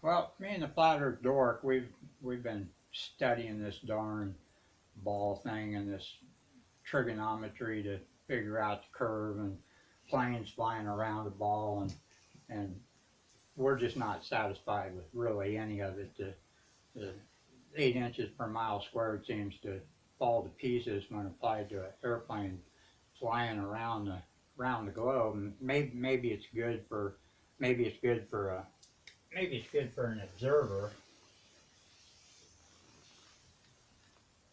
Well, me and the flat earth dork, we've been studying this darn ball thing and this trigonometry to figure out the curve and planes flying around the ball and we're just not satisfied with really any of it. The 8 inches per mile squared seems to fall to pieces when applied to an airplane flying around the globe. And maybe it's good for maybe it's good for a maybe it's good for an observer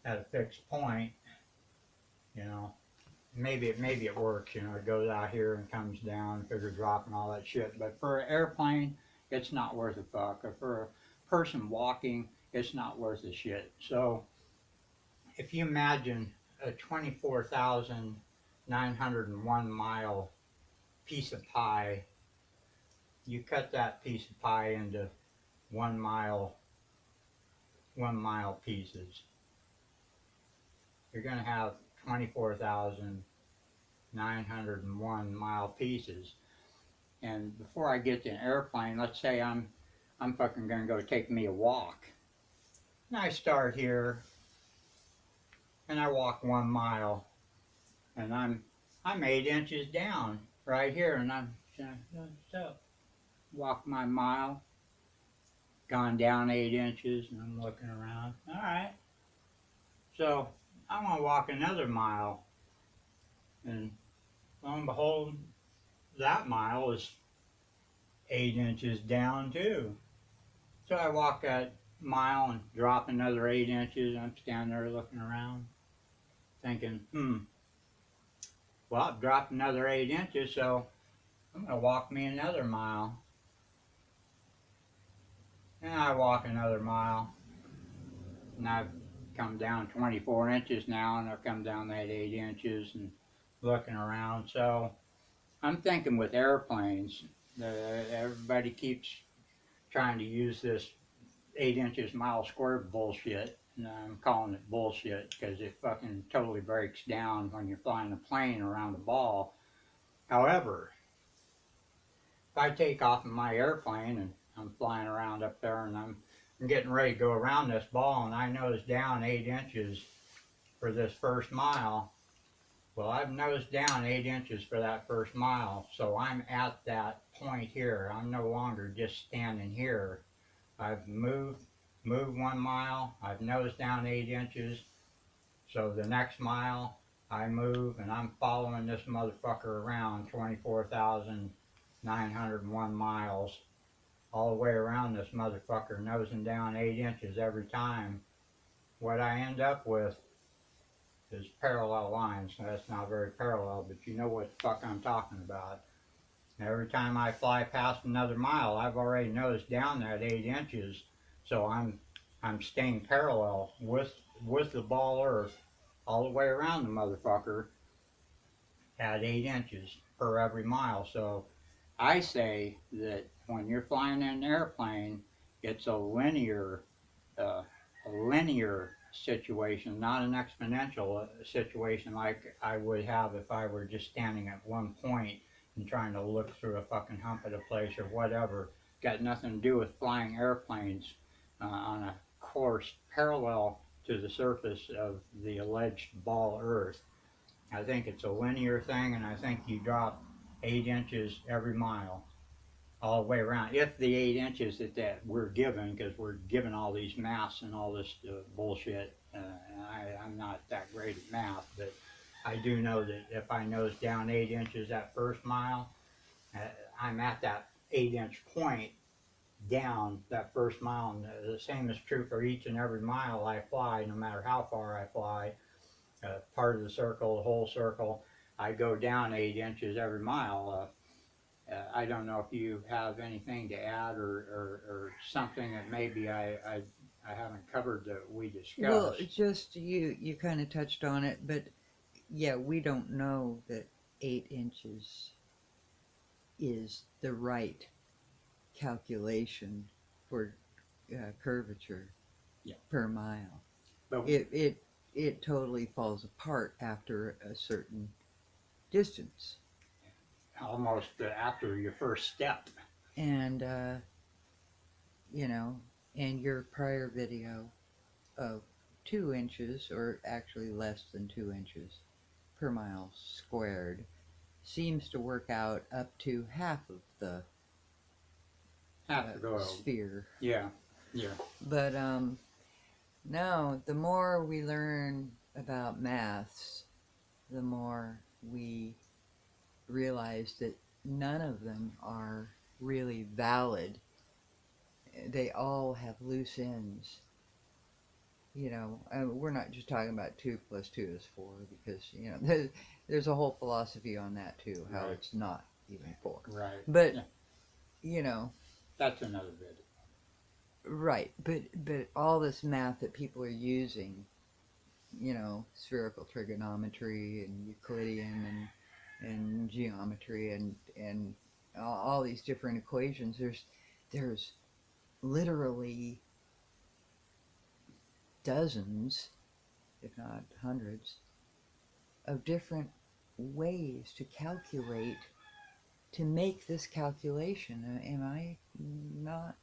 at a fixed point, you know. Maybe it works, you know, it goes out here and comes down, figure drop and all that shit. But for an airplane, it's not worth a fuck. Or for a person walking, it's not worth a shit. So if you imagine a 24,901 mile piece of pie, you cut that piece of pie into 1 mile 1 mile pieces. You're gonna have 24,901 mile pieces. And before I get to an airplane, let's say I'm fucking gonna go take me a walk. And I start here and I walk 1 mile and I'm 8 inches down right here and I'm so walk my mile, gone down 8 inches and I'm looking around. Alright. So I'm gonna walk another mile and lo and behold that mile is 8 inches down too. So I walk that mile and drop another 8 inches. I'm standing there looking around, thinking, well, I've dropped another 8 inches, so I'm gonna walk me another mile. And I walk another mile, and I've come down 24 inches now, and I've come down that 8 inches and looking around. So I'm thinking with airplanes, everybody keeps trying to use this 8 inches mile squared bullshit. And I'm calling it bullshit because it fucking totally breaks down when you're flying a plane around a ball. However, if I take off in my airplane and I'm flying around up there and I'm getting ready to go around this ball and I nose down 8 inches for this first mile, well, I've nosed down 8 inches for that first mile, so I'm at that point here. I'm no longer just standing here. I've moved 1 mile, I've nosed down 8 inches, so the next mile I move and I'm following this motherfucker around 24,901 miles all the way around this motherfucker, nosing down 8 inches every time. What I end up with is parallel lines. Now, that's not very parallel, but you know what the fuck I'm talking about. Every time I fly past another mile, I've already nosed down that 8 inches, so I'm staying parallel with the ball earth all the way around the motherfucker at 8 inches per every mile. So I say that when you're flying in an airplane, it's uh, a linear situation, not an exponential situation like I would have if I were just standing at one point and trying to look through a fucking hump at a place or whatever. Got nothing to do with flying airplanes on a course parallel to the surface of the alleged ball Earth. I think it's a linear thing, and I think you drop 8 inches every mile all the way around. If the 8 inches that we're given, because we're given all these maths and all this bullshit, I'm not that great at math, but I do know that if I nose down 8 inches that first mile, uh, I'm at that 8 inch point down that first mile. And the same is true for each and every mile I fly, no matter how far I fly, part of the circle, the whole circle, I go down 8 inches every mile. I don't know if you have anything to add or something that maybe I haven't covered that we Well, discussed. it's just you kind of touched on it, but yeah, we don't know that 8 inches is the right calculation for curvature Yeah. per mile. But It totally falls apart after a certain distance, almost after your first step. and you know, and your prior video of 2 inches, or actually less than 2 inches per mile squared, seems to work out up to half of the Half the globe. sphere. Yeah, yeah. But no, the more we learn about maths, the more we realize that none of them are really valid. They all have loose ends. We're not just talking about 2 + 2 is 4, because there's a whole philosophy on that too, how Right. it's not even 4. Right. But Yeah. you know, That's another video. right? But all this math that people are using, spherical trigonometry and Euclidean and geometry and all these different equations. There's literally dozens, if not hundreds, of different ways to calculate, to make this calculation. Am I not?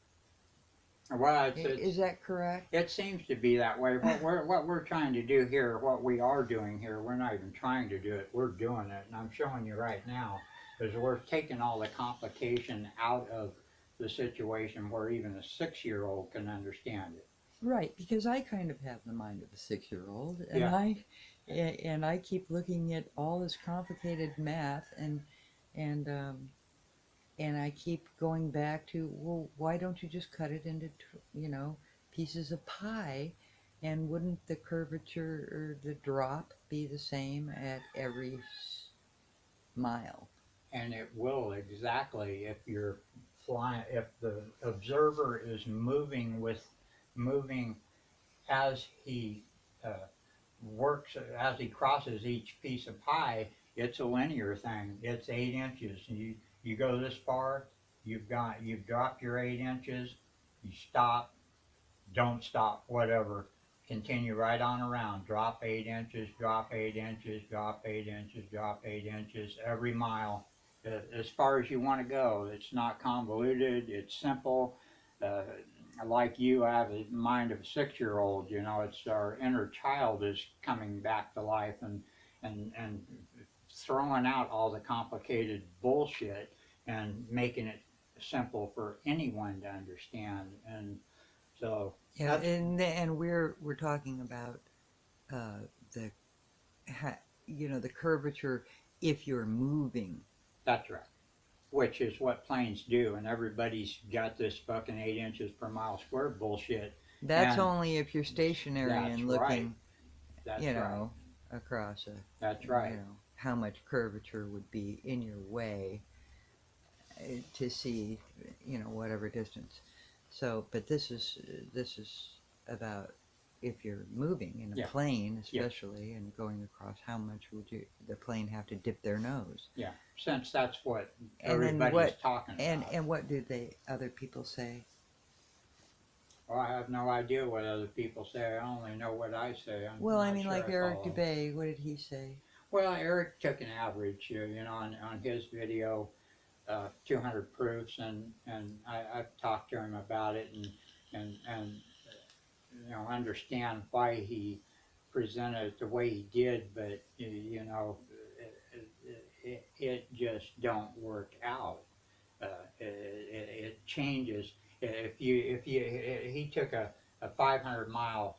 Well, Is that correct? it seems to be that way. What we're trying to do here, what we are doing here, we're not even trying to do it. We're doing it, and I'm showing you right now, is we're taking all the complication out of the situation where even a 6-year-old can understand it. Right, because I kind of have the mind of a 6-year-old, and Yeah. I keep looking at all this complicated math, and I keep going back to, well, why don't you just cut it into pieces of pie, and wouldn't the curvature or the drop be the same at every mile? And it will exactly if you're flying, if the observer is moving as he uh, works, as he crosses each piece of pie. It's a linear thing. It's 8 inches. You go this far, you've dropped your 8 inches. You stop, don't stop, whatever. Continue right on around. Drop 8 inches, drop 8 inches, drop 8 inches, drop 8 inches every mile, as far as you want to go. It's not convoluted. It's simple. Uh, like you, I have the mind of a 6-year-old. It's our inner child is coming back to life, and throwing out all the complicated bullshit and making it simple for anyone to understand. And so Yeah, that's and we're talking about the the curvature if you're moving. that's right. Which is what planes do, and everybody's got this fucking 8 inches per mile square bullshit. That's And only if you're stationary that's and right. looking, That's right. across That's right. how much curvature would be in your way to see, whatever distance. So, but this is about if you're moving in a Yeah. plane, Yeah. especially, and going across, how much would the plane have to dip their nose? Yeah. Since that's what And then everybody's talking about. and what do other people say? Well, I have no idea what other people say. I only know what I say. I'm Well, I not mean, sure like I Eric follow. Dubay, what did he say? Well, Eric took an average, on his video, 200 proofs, and I've talked to him about it, and understand why he presented it the way he did, but it just don't work out. It changes. If you he took a 500-mile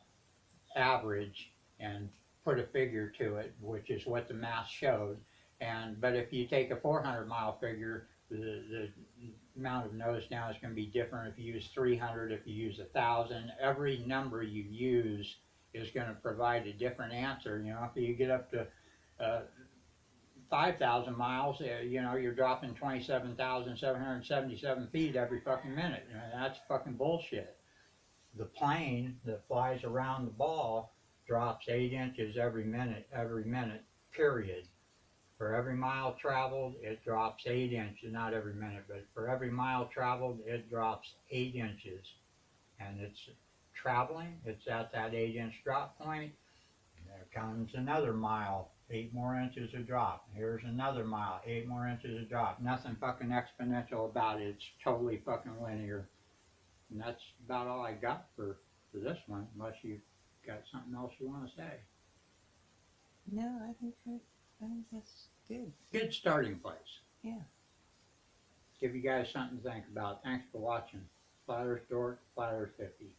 average and put a figure to it, which is what the math showed. But if you take a 400-mile figure, the amount of nose down is going to be different. If you use 300, if you use 1,000, every number you use is going to provide a different answer. If you get up to 5,000 miles, you're dropping 27,777 feet every fucking minute. That's fucking bullshit. The plane that flies around the ball drops 8 inches every minute, period. For every mile traveled, it drops 8 inches, not every minute, but for every mile traveled, it drops 8 inches. And it's traveling, it's at that 8 inch drop point. There comes another mile, 8 more inches of drop. Here's another mile, 8 more inches of drop. Nothing fucking exponential about it. It's totally fucking linear. And that's about all I got for this one, unless you got something else you want to say. No, I think that's good. Good starting place. Yeah. Give you guys something to think about. Thanks for watching. Flat Earth Dork, Flat Earth Hippie.